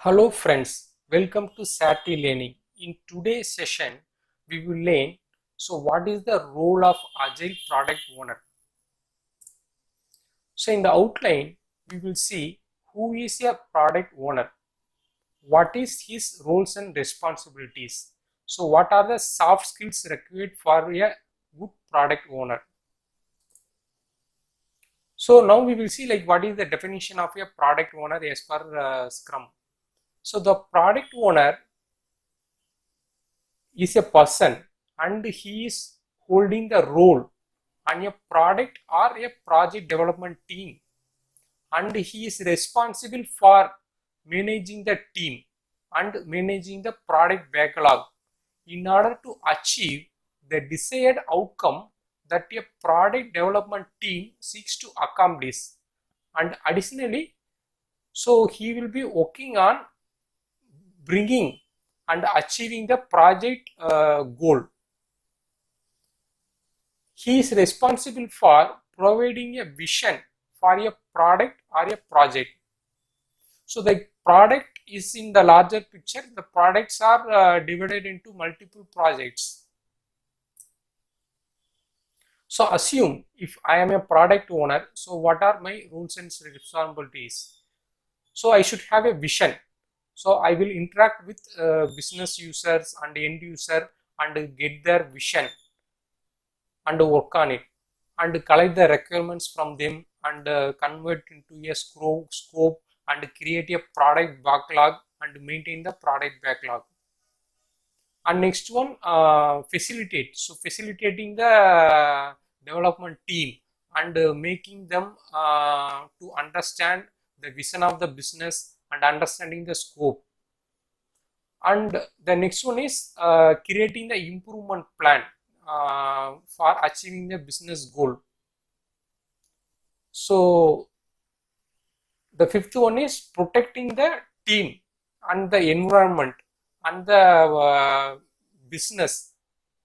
Hello friends, welcome to SATI Learning. In today's session, we will learn what is the role of Agile product owner. So in the outline, we will see who is a product owner, what is his roles and responsibilities. So what are the soft skills required for a good product owner. So now we will see what is the definition of a product owner as per Scrum. So the product owner is a person and he is holding the role on a product or a project development team, and he is responsible for managing the team and managing the product backlog in order to achieve the desired outcome that a product development team seeks to accomplish. And additionally, so he will be working on bringing and achieving the project goal. He is responsible for providing a vision for a product or a project. So the product is in the larger picture. The products are divided into multiple projects. So assume if I am a product owner, so what are my roles and responsibilities? So I should have a vision. So I will interact with business users and end user and get their vision and work on it and collect the requirements from them and convert into a scope and create a product backlog and maintain the product backlog. And next one, facilitate. So facilitating the development team and making them to understand the vision of the business and understanding the scope. And the next one is creating the improvement plan for achieving the business goal. So the fifth one is protecting the team and the environment and the business,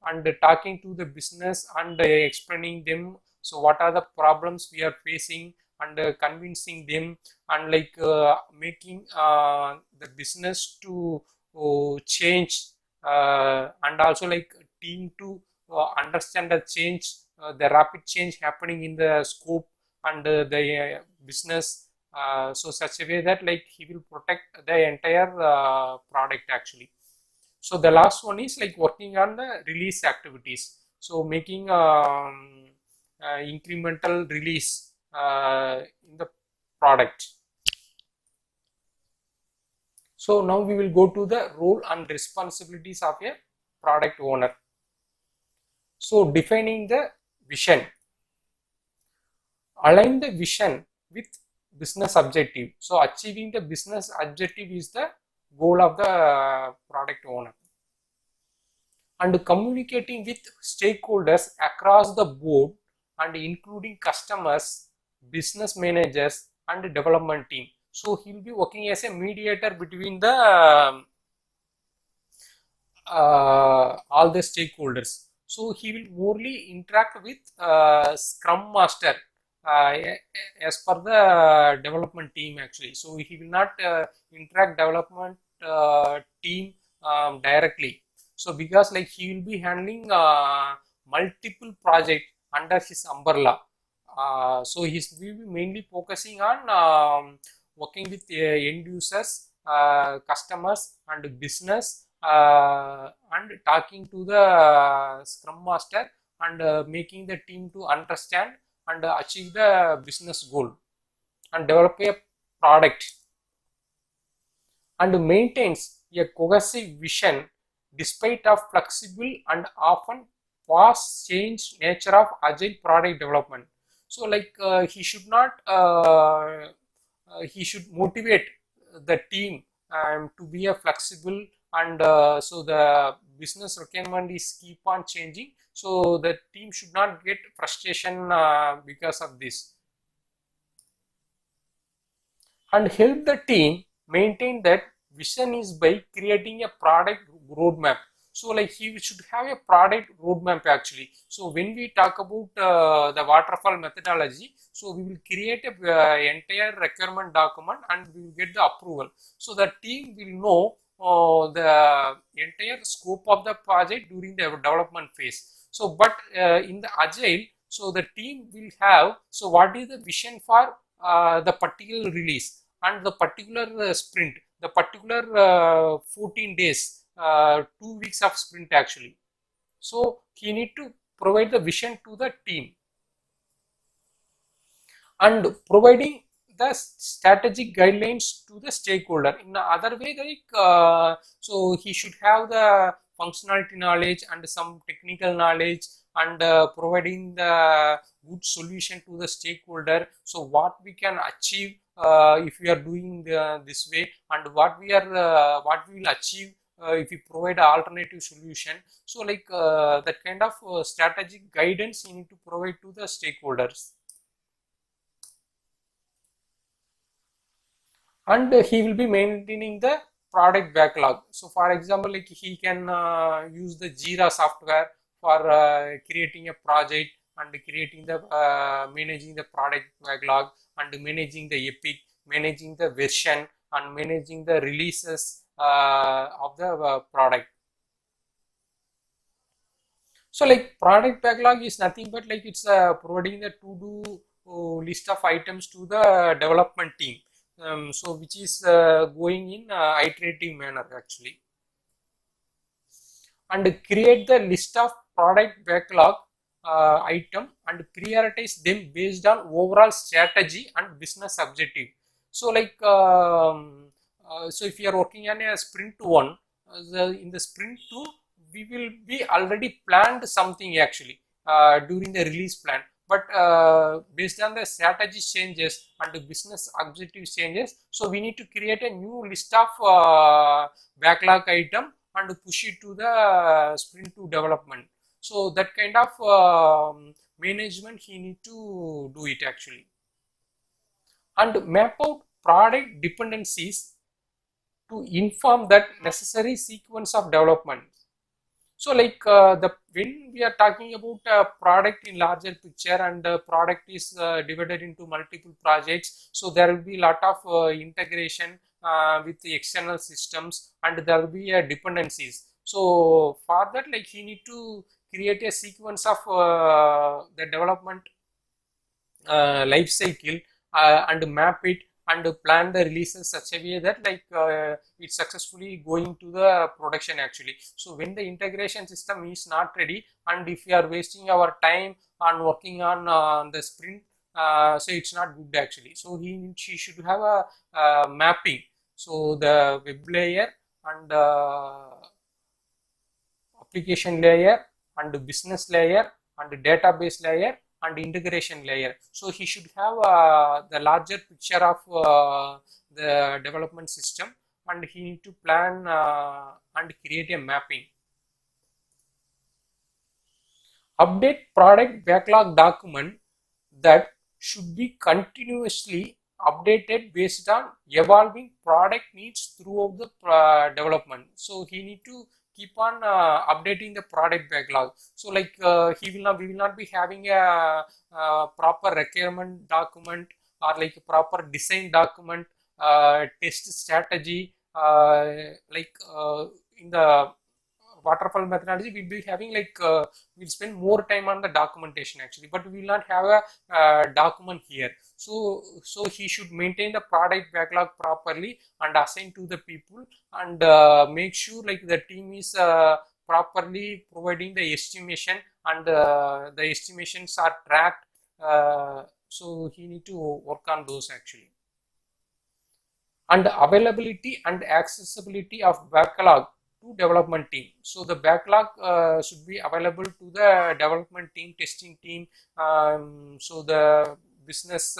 and talking to the business and explaining them so what are the problems we are facing and convincing them and making the business to change and also team to understand the change, the rapid change happening in the scope and the business, so such a way that he will protect the entire product actually. So the last one is working on the release activities, so making incremental release in the product. So now we will go to the role and responsibilities of a product owner. So defining the vision, align the vision with business objective. So achieving the business objective is the goal of the product owner. And communicating with stakeholders across the board and including customers, business managers and development team. So he will be working as a mediator between the all the stakeholders. So he will morely interact with Scrum Master as per the development team actually. So he will not interact development team directly. So because he will be handling multiple projects under his umbrella. So he's will be mainly focusing on working with end users, customers and business, and talking to the Scrum Master and making the team to understand and achieve the business goal and develop a product, and maintains a cohesive vision despite of flexible and often fast change nature of agile product development. So he should not he should motivate the team to be a flexible, and so the business requirement is keep on changing, so the team should not get frustration because of this, and help the team maintain that vision is by creating a product roadmap. So he should have a product roadmap actually. So when we talk about the waterfall methodology, So we will create a entire requirement document and we will get the approval. So the team will know the entire scope of the project during the development phase. So but in the agile, so the team will have, so what is the vision for the particular release and the particular sprint, the particular 14 days, 2 weeks of sprint actually. So he need to provide the vision to the team and providing the strategic guidelines to the stakeholder. In the other way, like so he should have the functionality knowledge and some technical knowledge and providing the good solution to the stakeholder. So what we can achieve if we are doing this way, and what we will achieve if we provide an alternative solution. So like that kind of strategic guidance you need to provide to the stakeholders. And he will be maintaining the product backlog. So for example, like he can use the Jira software for creating a project and creating the managing the product backlog and managing the epic, managing the version and managing the releases of the product. So like product backlog is nothing but like it's providing the to do list of items to the development team. So which is going in iterative manner actually, and create the list of product backlog item and prioritize them based on overall strategy and business objective. So like so if you are working on a sprint one, in the sprint two we will be already planned something actually during the release plan, but based on the strategy changes and the business objective changes, so we need to create a new list of backlog item and push it to the sprint to development. So that kind of management he need to do it actually, and map out product dependencies to inform that necessary sequence of development. So like the when we are talking about a product in larger picture and the product is divided into multiple projects, so there will be a lot of integration with the external systems and there will be dependencies. So for that, like he need to create a sequence of the development life cycle and map it and plan the releases such a way that like it's successfully going to the production actually. So when the integration system is not ready and if we are wasting our time on working on the sprint, so it's not good actually. So she should have a mapping, so the web layer and application layer and business layer and database layer and integration layer. So he should have the larger picture of the development system and he need to plan and create a mapping. Update product backlog document that should be continuously updated based on evolving product needs throughout the development. So he need to keep on updating the product backlog. So like we will not be having a, proper requirement document or like a proper design document, test strategy, like in the waterfall methodology we'll be having like we'll spend more time on the documentation actually, but we will not have a document here. So he should maintain the product backlog properly and assign to the people and make sure like the team is properly providing the estimation and the estimations are tracked. So he need to work on those actually, and availability and accessibility of backlog to development team. So the backlog should be available to the development team, testing team, so the business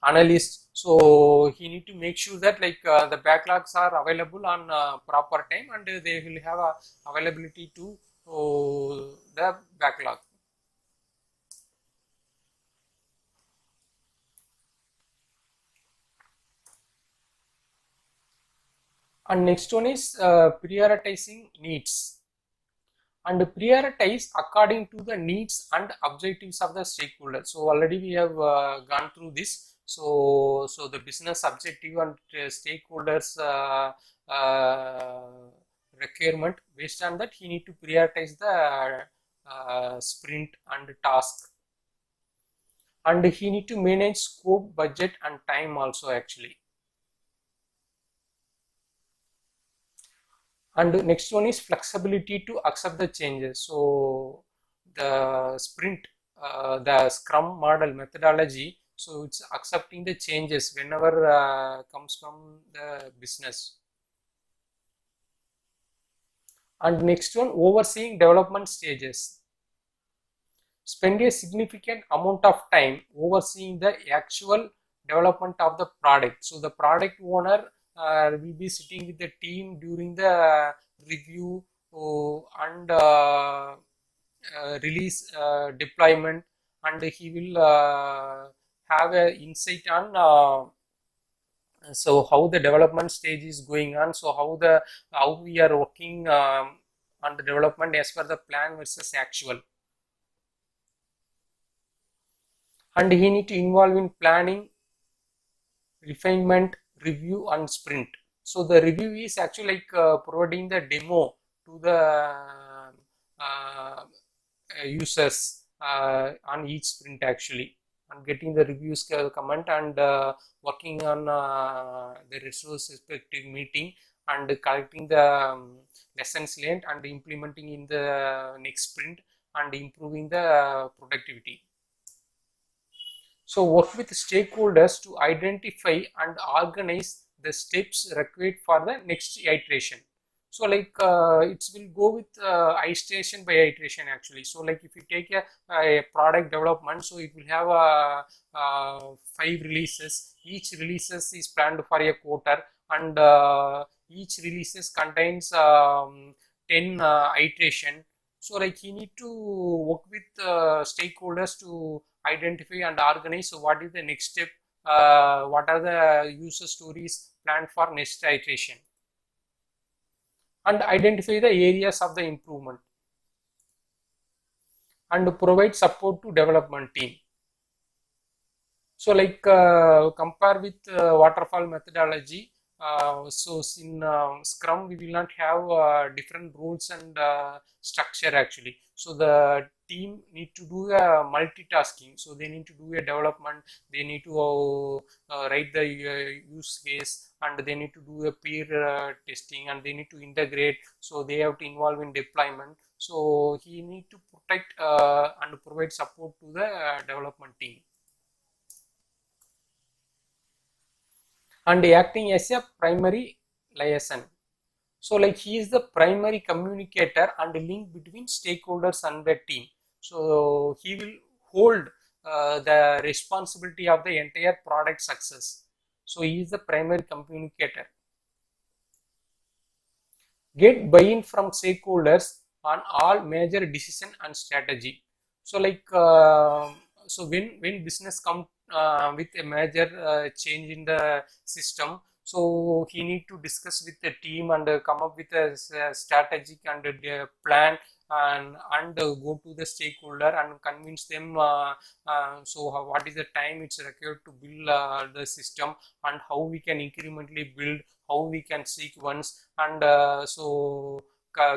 analyst. So he need to make sure that like the backlogs are available on proper time and they will have a availability to the backlog. And next one is prioritizing needs. and prioritize according to the needs and objectives of the stakeholders. So already we have gone through this. So the business objective and stakeholders requirement, based on that he need to prioritize the sprint and task, and he need to manage scope, budget and time also actually. And next one is flexibility to accept the changes. So the sprint, the scrum model methodology, so it's accepting the changes whenever comes from the business. And next one, overseeing development stages. Spend a significant amount of time overseeing the actual development of the product. So the product owner will be sitting with the team during the review and release deployment, and he will have an insight on so how the development stage is going on, so how we are working on the development as per the plan versus actual. And he need to involve in planning, refinement, review and sprint. So the review is actually like providing the demo to the users on each sprint actually, and getting the reviews comment, and working on the resource respective meeting, and collecting the lessons learned and implementing in the next sprint, and improving the productivity. So work with stakeholders to identify and organize the steps required for the next iteration. So like it will go with iteration by iteration actually. So like if you take a product development, so it will have 5 releases. Each releases is planned for a quarter, and each releases contains 10 iteration. So like you need to work with stakeholders to identify and organize. So what is the next step, what are the user stories planned for next iteration, and identify the areas of the improvement, and provide support to development team. So like compare with waterfall methodology, so in Scrum we will not have different rules and structure actually. So the team need to do a multitasking. So they need to do a development, they need to write the use case, and they need to do a peer testing, and they need to integrate. So they have to involve in deployment. So he need to protect and provide support to the development team, and acting as a primary liaison. So like he is the primary communicator and link between stakeholders and the team. So he will hold the responsibility of the entire product success. So he is the primary communicator. Get buy-in from stakeholders on all major decision and strategy. So like so when business come with a major change in the system, so he need to discuss with the team and come up with a strategic and a plan, and go to the stakeholder and convince them so what is the time it's required to build the system, and how we can incrementally build, how we can sequence, and so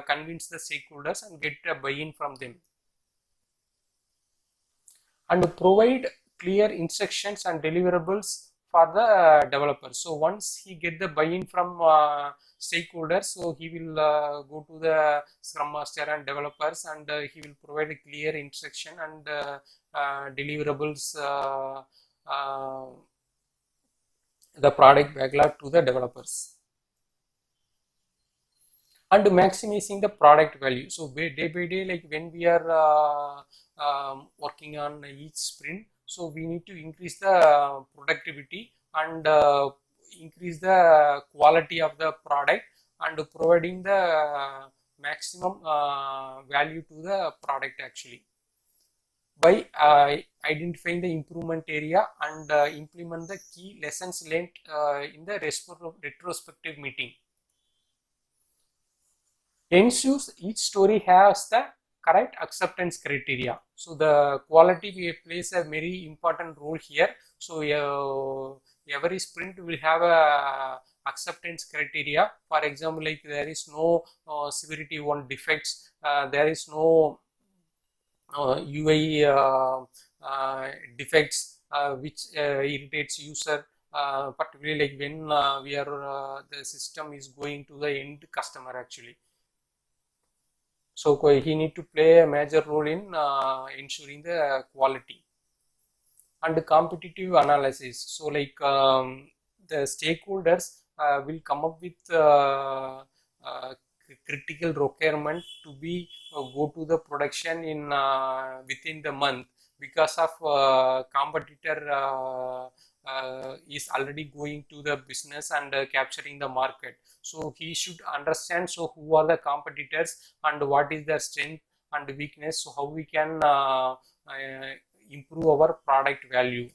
convince the stakeholders and get a buy-in from them, and provide clear instructions and deliverables for the developers. So once he get the buy-in from stakeholders, so he will go to the Scrum Master and developers, and he will provide a clear instruction and deliverables, the product backlog to the developers, and maximizing the product value. So day by day, like when we are working on each sprint, so we need to increase the productivity and increase the quality of the product, and providing the maximum value to the product actually, by identifying the improvement area, and implement the key lessons learned in the retrospective meeting. ensures each story has the correct acceptance criteria. So the quality plays a very important role here. So every sprint will have a acceptance criteria. For example, like there is no severity one defects, there is no UI defects which irritates user, particularly like when we are the system is going to the end customer actually. So he need to play a major role in ensuring the quality. And competitive analysis. So like the stakeholders will come up with uh, critical requirement to be go to the production in within the month, because of competitor is already going to the business and capturing the market. So he should understand, so who are the competitors and what is their strength and weakness, so how we can improve our product value.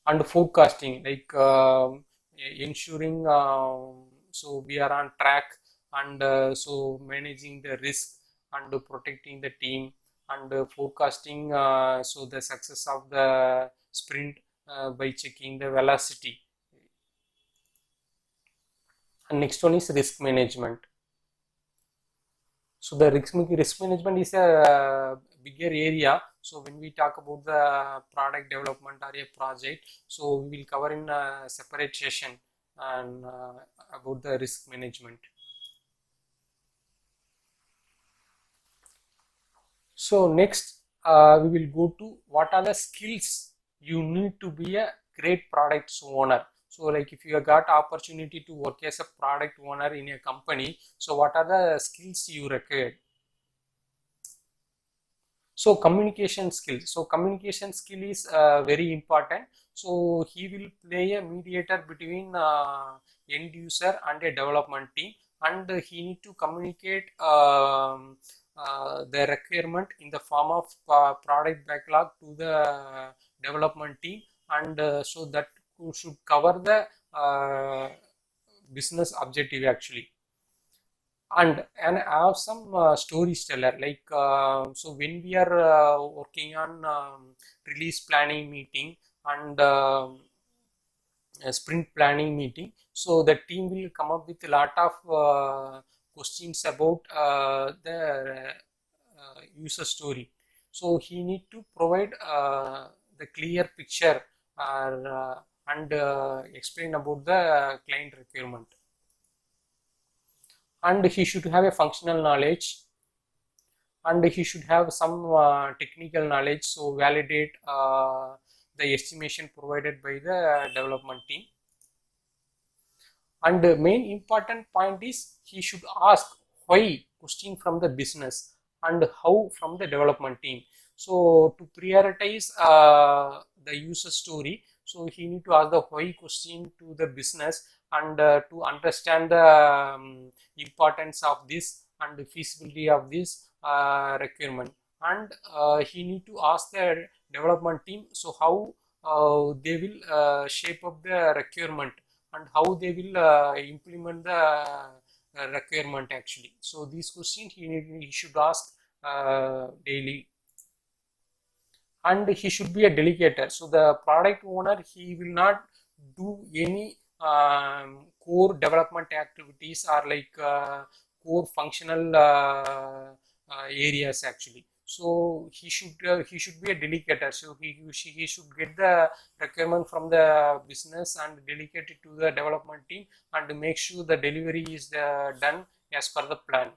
And forecasting, like ensuring so we are on track, and so managing the risk and protecting the team, and forecasting so the success of the sprint by checking the velocity. And next one is risk management. So the risk management is a bigger area. So when we talk about the product development or a project, so we will cover in a separate session and about the risk management. So next we will go to what are the skills you need to be a great product owner. So like if you have got opportunity to work as a product owner in a company, so what are the skills you require? So communication skills. So communication skill is very important. So he will play a mediator between end user and a development team, and he need to communicate the requirement in the form of product backlog to the development team, and so that should cover the business objective actually. And I have some storyteller, like so when we are working on release planning meeting and a sprint planning meeting, so the team will come up with a lot of questions about the user story. So he need to provide the clear picture and explain about the client requirement. And he should have a functional knowledge, and he should have some technical knowledge, so validate the estimation provided by the development team. And the main important point is he should ask why question from the business and how from the development team. So to prioritize the user story, so he need to ask the why question to the business, and to understand the importance of this and the feasibility of this requirement. And he need to ask the development team, so how they will shape up the requirement and how they will implement the requirement actually. So these questions he should ask daily. And he should be a delegator. So the product owner, he will not do any core development activities or like core functional areas actually. So he should be a delegator. So he should get the requirement from the business and delegate it to the development team, and make sure the delivery is done as per the plan.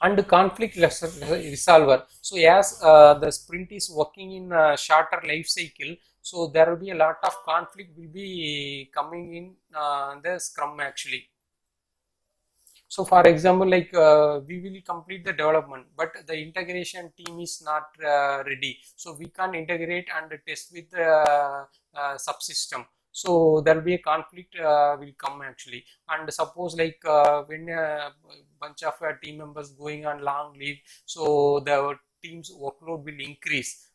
And conflict resolver. So as the sprint is working in a shorter life cycle, so there will be a lot of conflict will be coming in the scrum actually. So for example, like we will complete the development, but the integration team is not ready, so we can't integrate and test with the subsystem. So there will be a conflict will come actually. And suppose like when a bunch of team members going on long leave, so the team's workload will increase.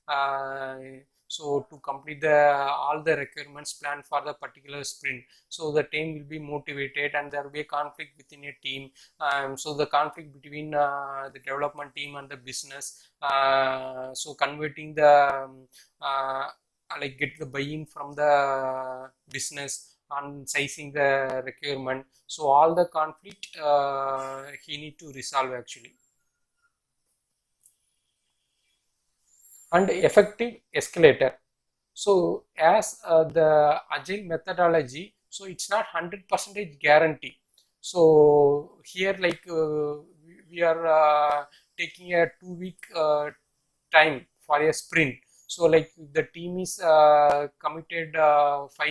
so to complete all the requirements planned for the particular sprint. So the team will be motivated, and there will be a conflict within a team. So the conflict between the development team and the business, so converting the like get the buy-in from the business and sizing the requirement. So all the conflict he need to resolve actually. And effective escalator. So as the agile methodology, so it's not 100% guarantee. So here like we are taking a 2 week time for a sprint. So like the team is committed 5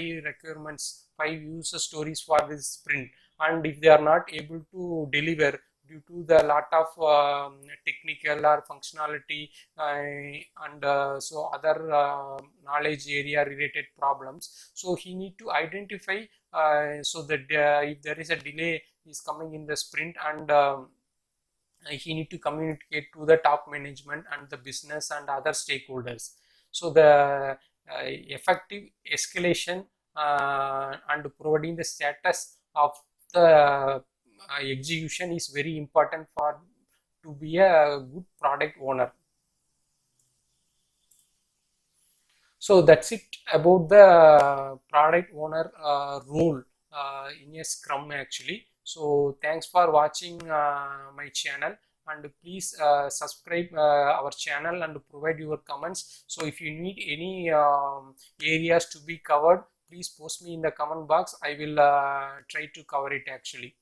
user stories for this sprint, and if they are not able to deliver due to the lot of technical or functionality and so other knowledge area related problems, so he need to identify so that if there is a delay is coming in the sprint, and he need to communicate to the top management and the business and other stakeholders. So the effective escalation and providing the status of the execution is very important for to be a good product owner. So that's it about the product owner role in a scrum actually. So thanks for watching my channel, and please subscribe our channel and provide your comments. So if you need any areas to be covered, please post me in the comment box. I will try to cover it actually.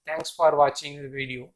Thanks for watching the video.